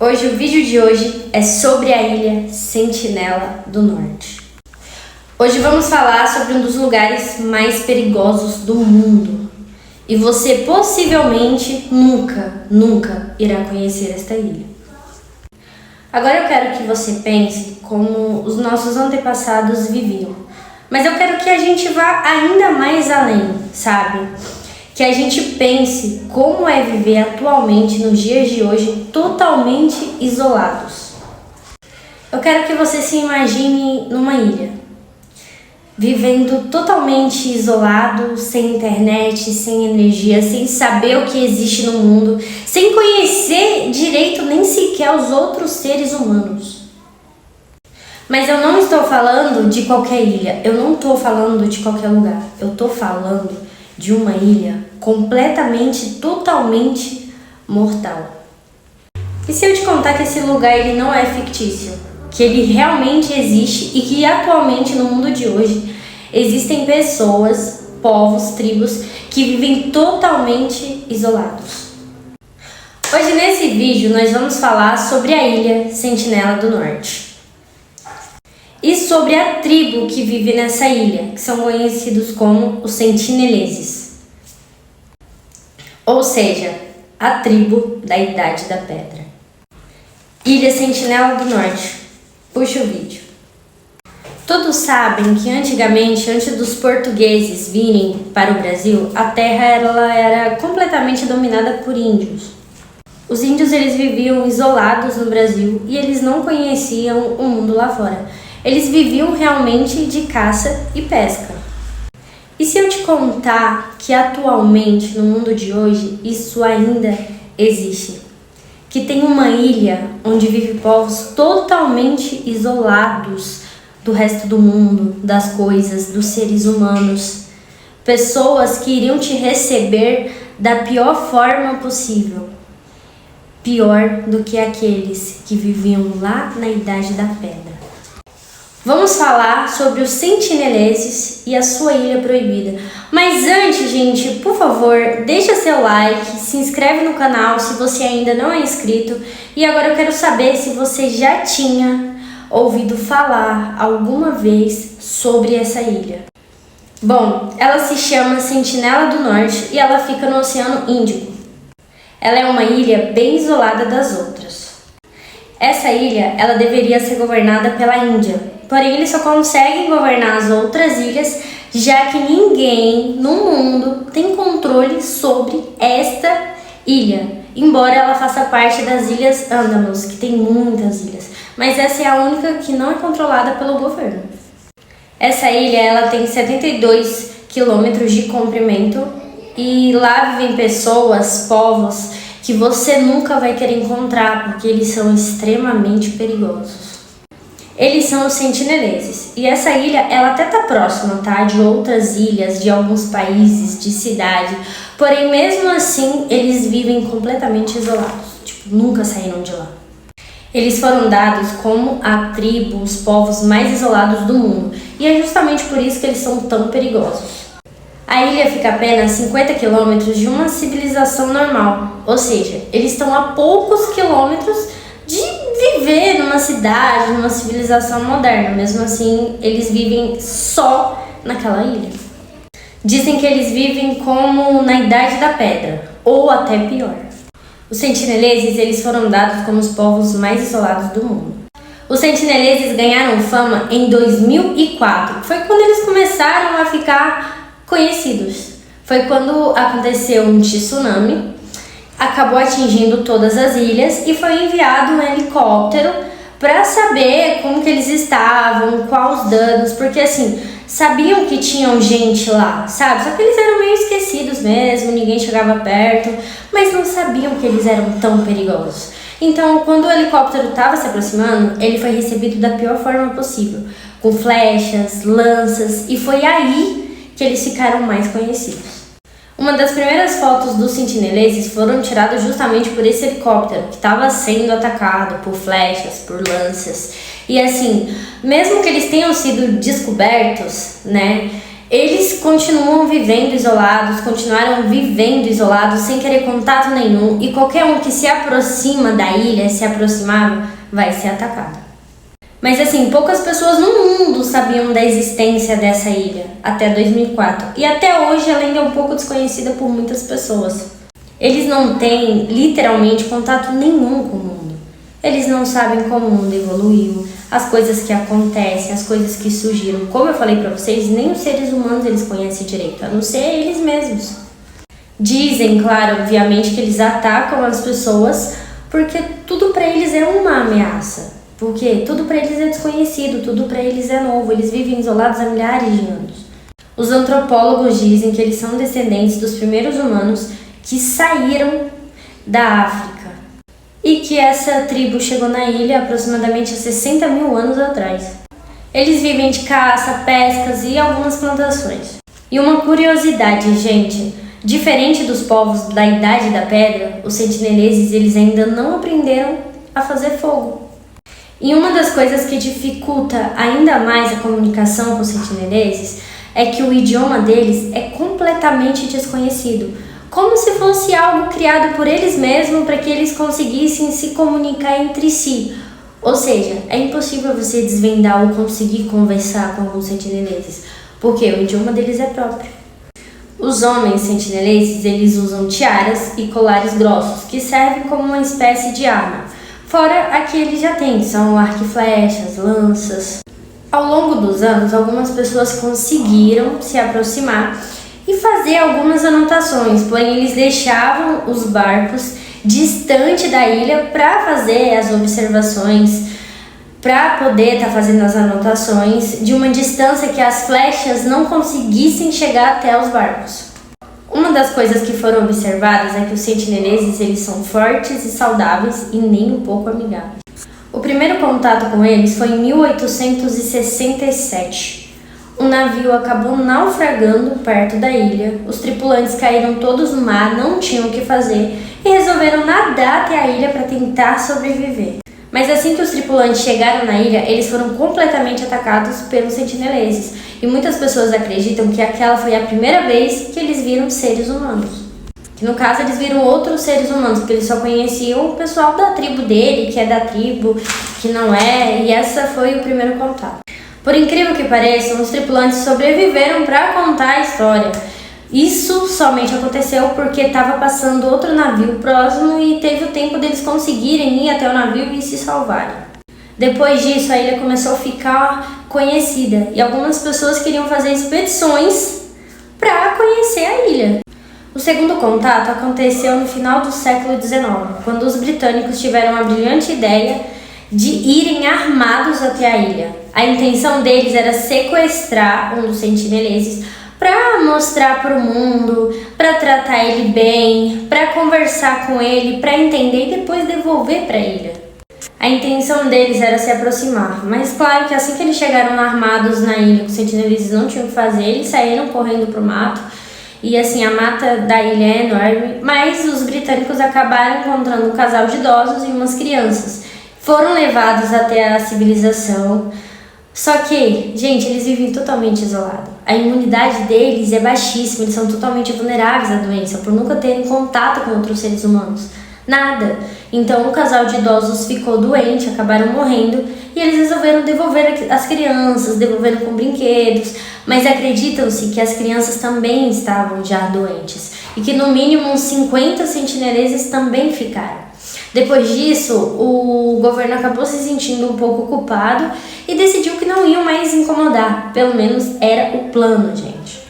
Hoje o vídeo de hoje é sobre a ilha Sentinela do Norte. Hoje vamos falar sobre um dos lugares mais perigosos do mundo. E você possivelmente nunca irá conhecer esta ilha. Agora eu quero que você pense como os nossos antepassados viviam. Mas eu quero que a gente vá ainda mais além, sabe? Que a gente pense como é viver atualmente nos dias de hoje totalmente isolados. Eu quero que você se imagine numa ilha, vivendo totalmente isolado, sem internet, sem energia, sem saber o que existe no mundo, sem conhecer direito nem sequer os outros seres humanos. Mas eu não estou falando de qualquer ilha, eu não estou falando de qualquer lugar, eu estou falando de uma ilha completamente, totalmente mortal. E se eu te contar que esse lugar ele não é fictício, que ele realmente existe e que atualmente no mundo de hoje existem pessoas, povos, tribos que vivem totalmente isolados. Hoje nesse vídeo nós vamos falar sobre a ilha Sentinela do Norte e sobre a tribo que vive nessa ilha, que são conhecidos como os Sentineleses, ou seja, a tribo da Idade da Pedra. Ilha Sentinela do Norte. Puxa o vídeo. Todos sabem que antigamente, antes dos portugueses virem para o Brasil, a terra ela era completamente dominada por índios. Os índios eles viviam isolados no Brasil e eles não conheciam o mundo lá fora. Eles viviam realmente de caça e pesca. E se eu te contar que atualmente, no mundo de hoje, isso ainda existe? Que tem uma ilha onde vivem povos totalmente isolados do resto do mundo, das coisas, dos seres humanos. Pessoas que iriam te receber da pior forma possível. Pior do que aqueles que viviam lá na Idade da Pedra. Vamos falar sobre os Sentineleses e a sua ilha proibida. Mas antes, gente, por favor, deixa seu like, se inscreve no canal se você ainda não é inscrito. E agora eu quero saber se você já tinha ouvido falar alguma vez sobre essa ilha. Bom, ela se chama Sentinela do Norte e ela fica no Oceano Índico. Ela é uma ilha bem isolada das outras. Essa ilha, ela deveria ser governada pela Índia. Porém, eles só conseguem governar as outras ilhas, já que ninguém no mundo tem controle sobre esta ilha. Embora ela faça parte das Ilhas Andaman, que tem muitas ilhas. Mas essa é a única que não é controlada pelo governo. Essa ilha ela tem 72 quilômetros de comprimento e lá vivem pessoas, povos, que você nunca vai querer encontrar, porque eles são extremamente perigosos. Eles são os Sentineleses. E essa ilha, ela até tá próxima, tá? De outras ilhas, de alguns países, de cidade. Porém, mesmo assim, eles vivem completamente isolados. Tipo, nunca saíram de lá. Eles foram dados como a tribo, os povos mais isolados do mundo. E é justamente por isso que eles são tão perigosos. A ilha fica a apenas 50 quilômetros de uma civilização normal. Ou seja, eles estão a poucos quilômetros de viver numa cidade, numa civilização moderna. Mesmo assim, eles vivem só naquela ilha. Dizem que eles vivem como na Idade da Pedra, ou até pior. Os Sentineleses, eles foram dados como os povos mais isolados do mundo. Os Sentineleses ganharam fama em 2004. Foi quando eles começaram a ficar conhecidos. Foi quando aconteceu um tsunami. Acabou atingindo todas as ilhas e foi enviado um helicóptero para saber como que eles estavam, quais os danos, porque assim, sabiam que tinham gente lá, sabe? Só que eles eram meio esquecidos mesmo, ninguém chegava perto, mas não sabiam que eles eram tão perigosos. Então, quando o helicóptero estava se aproximando, ele foi recebido da pior forma possível, com flechas, lanças, e foi aí que eles ficaram mais conhecidos. Uma das primeiras fotos dos Sentineleses foram tiradas justamente por esse helicóptero que estava sendo atacado por flechas, por lanças. E assim, mesmo que eles tenham sido descobertos, né, Eles continuam vivendo isolados, continuaram vivendo isolados, sem querer contato nenhum, e qualquer um que se aproxima da ilha, se aproximava, vai ser atacado. Mas assim, poucas pessoas no mundo sabiam da existência dessa ilha, até 2004. E até hoje ela ainda é um pouco desconhecida por muitas pessoas. Eles não têm, literalmente, contato nenhum com o mundo. Eles não sabem como o mundo evoluiu, as coisas que acontecem, as coisas que surgiram. Como eu falei pra vocês, nem os seres humanos eles conhecem direito, a não ser eles mesmos. Dizem, claro, obviamente, que eles atacam as pessoas porque tudo pra eles é uma ameaça. Porque tudo para eles é desconhecido, tudo para eles é novo, eles vivem isolados há milhares de anos. Os antropólogos dizem que eles são descendentes dos primeiros humanos que saíram da África e que essa tribo chegou na ilha aproximadamente há 60 mil anos atrás. Eles vivem de caça, pescas e algumas plantações. E uma curiosidade, gente, diferente dos povos da Idade da Pedra, os sentineleses eles ainda não aprenderam a fazer fogo. E uma das coisas que dificulta ainda mais a comunicação com os sentineleses é que o idioma deles é completamente desconhecido, como se fosse algo criado por eles mesmos para que eles conseguissem se comunicar entre si. Ou seja, é impossível você desvendar ou conseguir conversar com alguns sentineleses, porque o idioma deles é próprio. Os homens sentineleses eles usam tiaras e colares grossos, que servem como uma espécie de arma. Fora a que eles já têm, são arco e flechas, lanças. Ao longo dos anos, algumas pessoas conseguiram se aproximar e fazer algumas anotações, porém eles deixavam os barcos distante da ilha para fazer as observações, para poder estar fazendo as anotações de uma distância que as flechas não conseguissem chegar até os barcos. Uma das coisas que foram observadas é que os sentineleses eles são fortes e saudáveis e nem um pouco amigáveis. O primeiro contato com eles foi em 1867. Um navio acabou naufragando perto da ilha, os tripulantes caíram todos no mar, não tinham o que fazer e resolveram nadar até a ilha para tentar sobreviver. Mas assim que os tripulantes chegaram na ilha, eles foram completamente atacados pelos sentineleses. E muitas pessoas acreditam que aquela foi a primeira vez que eles viram seres humanos. Que no caso eles viram outros seres humanos, porque eles só conheciam o pessoal da tribo dele, que é da tribo, que não é, e essa foi o primeiro contato. Por incrível que pareça, os tripulantes sobreviveram para contar a história. Isso somente aconteceu porque estava passando outro navio próximo e teve o tempo deles conseguirem ir até o navio e se salvarem. Depois disso, a ilha começou a ficar conhecida e algumas pessoas queriam fazer expedições para conhecer a ilha. O segundo contato aconteceu no final do século XIX, quando os britânicos tiveram a brilhante ideia de irem armados até a ilha. A intenção deles era sequestrar um dos sentineleses para mostrar para o mundo, para tratar ele bem, para conversar com ele, para entender e depois devolver para a ilha. A intenção deles era se aproximar, mas claro que assim que eles chegaram armados na ilha, os sentineleses não tinham o que fazer, eles saíram correndo para o mato. E assim, a mata da ilha é enorme, mas os britânicos acabaram encontrando um casal de idosos e umas crianças. Foram levados até a civilização. Só que, gente, eles vivem totalmente isolados. A imunidade deles é baixíssima, eles são totalmente vulneráveis à doença, por nunca terem contato com outros seres humanos. Nada. Então, um casal de idosos ficou doente, acabaram morrendo, e eles resolveram devolver as crianças, devolveram com brinquedos, mas acreditam-se que as crianças também estavam já doentes, e que no mínimo uns 50 sentineleses também ficaram. Depois disso, o governo acabou se sentindo um pouco culpado e decidiu que não iam mais incomodar. Pelo menos era o plano, gente.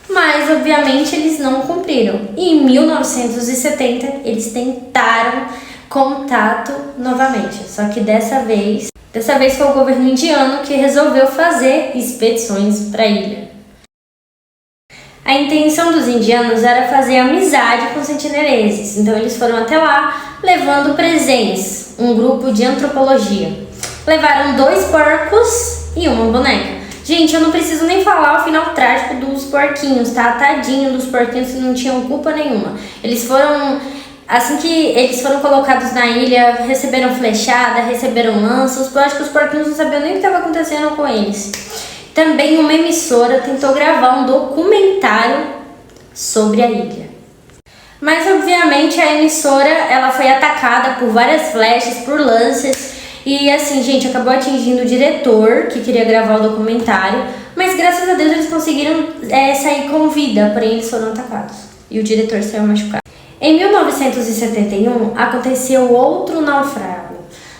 Mas, obviamente, eles não cumpriram. E em 1970, eles tentaram contato novamente. Só que dessa vez foi o governo indiano que resolveu fazer expedições para a ilha. A intenção dos indianos era fazer amizade com os sentineleses, então eles foram até lá levando presentes, um grupo de antropologia. Levaram 2 porcos e uma boneca. Gente, eu não preciso nem falar o final trágico dos porquinhos, tá? Tadinho dos porquinhos que não tinham culpa nenhuma. Assim que eles foram colocados na ilha, receberam flechada, receberam lanças. Eu acho que os porquinhos não sabiam nem o que estava acontecendo com eles. Também uma emissora tentou gravar um documentário sobre a ilha. Mas obviamente a emissora ela foi atacada por várias flechas, por lanças e assim, gente, acabou atingindo o diretor que queria gravar o documentário, mas graças a Deus eles conseguiram sair com vida, porém eles foram atacados e o diretor saiu machucado. Em 1971 aconteceu outro naufrágio,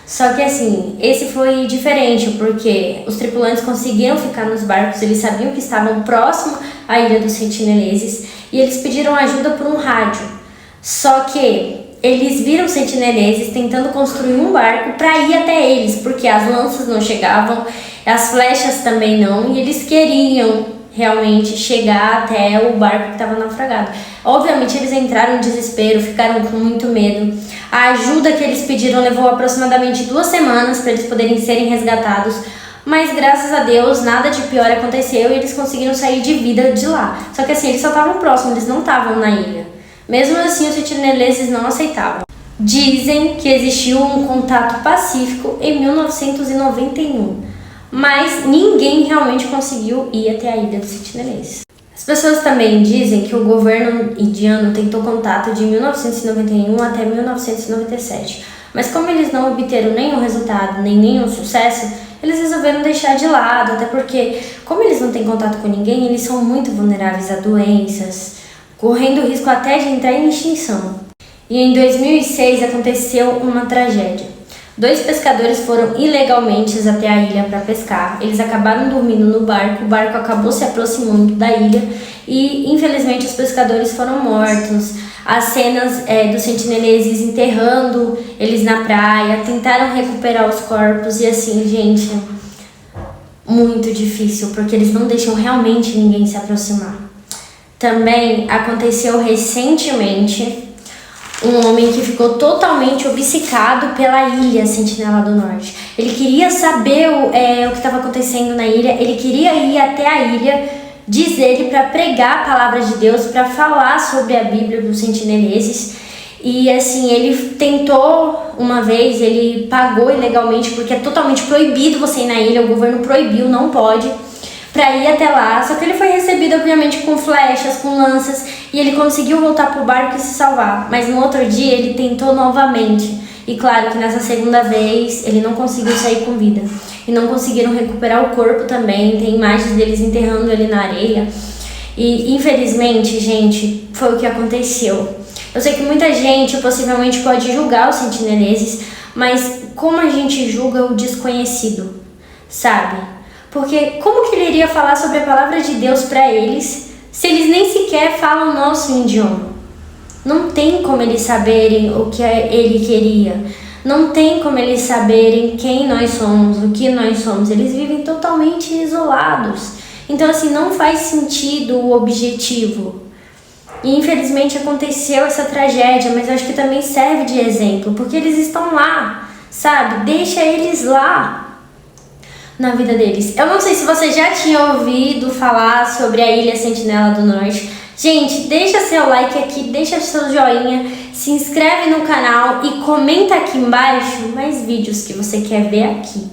só que assim, esse foi diferente porque os tripulantes conseguiram ficar nos barcos, eles sabiam que estavam próximo à ilha dos Sentineleses e eles pediram ajuda por um rádio, só que eles viram os sentineleses tentando construir um barco para ir até eles, porque as lanças não chegavam, as flechas também não, e eles queriam realmente chegar até o barco que estava naufragado. Obviamente eles entraram em desespero, ficaram com muito medo. A ajuda que eles pediram levou aproximadamente 2 semanas para eles poderem serem resgatados, mas graças a Deus nada de pior aconteceu e eles conseguiram sair de vida de lá. Só que assim, eles só estavam próximos, eles não estavam na ilha. Mesmo assim, os sentineleses não aceitavam. Dizem que existiu um contato pacífico em 1991, mas ninguém realmente conseguiu ir até a ilha dos sentineleses. As pessoas também dizem que o governo indiano tentou contato de 1991 até 1997, mas como eles não obteram nenhum resultado, nem nenhum sucesso, eles resolveram deixar de lado, até porque, como eles não têm contato com ninguém, eles são muito vulneráveis a doenças, correndo o risco até de entrar em extinção. E em 2006 aconteceu uma tragédia. 2 pescadores foram ilegalmente até a ilha para pescar. Eles acabaram dormindo no barco, o barco acabou se aproximando da ilha e infelizmente os pescadores foram mortos. As cenas dos sentineleses enterrando eles na praia, tentaram recuperar os corpos e assim, gente, muito difícil, porque eles não deixam realmente ninguém se aproximar. Também aconteceu recentemente um homem que ficou totalmente obcecado pela ilha Sentinela do Norte. Ele queria saber o que estava acontecendo na ilha, ele queria ir até a ilha, diz ele, para pregar a palavra de Deus, para falar sobre a Bíblia dos sentineleses. E assim, ele tentou uma vez, ele pagou ilegalmente, porque é totalmente proibido você ir na ilha, o governo proibiu, não pode, para ir até lá, só que ele foi recebido obviamente com flechas, com lanças, e ele conseguiu voltar pro barco e se salvar, mas no outro dia ele tentou novamente, e claro que nessa segunda vez ele não conseguiu sair com vida, e não conseguiram recuperar o corpo também, tem imagens deles enterrando ele na areia, e infelizmente, gente, foi o que aconteceu. Eu sei que muita gente possivelmente pode julgar os sentineleses, mas como a gente julga o desconhecido, sabe? Porque como que ele iria falar sobre a palavra de Deus para eles se eles nem sequer falam o nosso idioma? Não tem como eles saberem o que ele queria. Não tem como eles saberem quem nós somos, o que nós somos. Eles vivem totalmente isolados. Então, assim, não faz sentido o objetivo. E infelizmente aconteceu essa tragédia, mas eu acho que também serve de exemplo, porque eles estão lá, sabe? Deixa eles lá na vida deles. Eu não sei se você já tinha ouvido falar sobre a Ilha Sentinela do Norte. Gente, deixa seu like aqui, deixa seu joinha, se inscreve no canal e comenta aqui embaixo mais vídeos que você quer ver aqui.